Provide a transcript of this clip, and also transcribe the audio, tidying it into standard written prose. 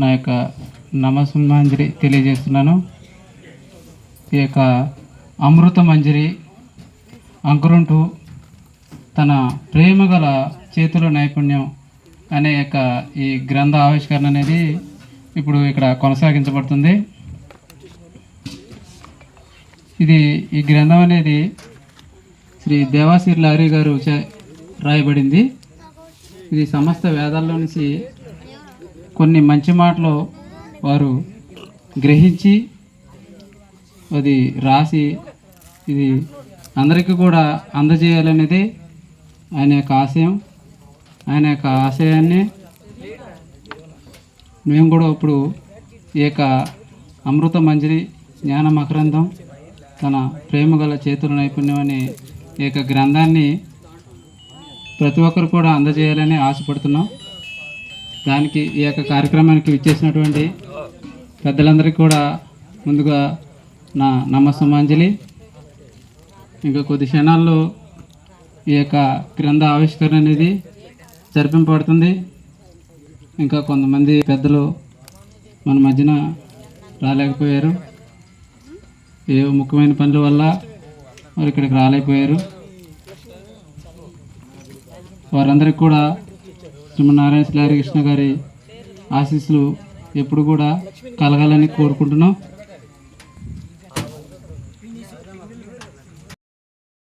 నా యొక్క నమస్సుమాంజలి తెలియజేస్తున్నాను. ఈ యొక్క అమృత మంజరి అంకురుంటూ తన ప్రేమగల చేతుల నైపుణ్యం అనే యొక్క ఈ గ్రంథ ఆవిష్కరణ అనేది ఇప్పుడు ఇక్కడ కొనసాగించబడుతుంది. ఈ గ్రంథం అనేది శ్రీ దేవాసిరి లారీ గారు రాయబడింది. ఇది సమస్త వేదాల్లో నుంచి కొన్ని మంచి మాటలు వారు గ్రహించి అది రాసి ఇది అందరికీ కూడా అందజేయాలనేది ఆయన యొక్క ఆశయం. ఆయన యొక్క ఆశయాన్ని మేము కూడా ఇప్పుడు ఈ యొక్క అమృత మంజరి జ్ఞాన మకరందం తన ప్రేమగల చేతుల నైపుణ్యం అనే ఈ యొక్క గ్రంథాన్ని ప్రతి ఒక్కరు కూడా అందజేయాలని ఆశపడుతున్నాం. దానికి ఈ యొక్క కార్యక్రమానికి విచ్చేసినటువంటి పెద్దలందరికీ కూడా ముందుగా నా నమస్సుమాంజలి. ఇంకా కొద్ది క్షణాల్లో ఈ యొక్క గ్రంథ ఆవిష్కరణ అనేది జరిపింపబడుతుంది. ఇంకా కొంతమంది పెద్దలు మన మధ్యన రాలేకపోయారు. ఏ ముఖ్యమైన పనుల వల్ల వారు ఇక్కడికి రాలేకపోయారు. వారందరికీ కూడా శ్రీమన్నారాయణ శ్రీ కృష్ణ గారి ఆశీస్సులు ఎప్పుడు కూడా కలగాలని కోరుకుంటున్నాం.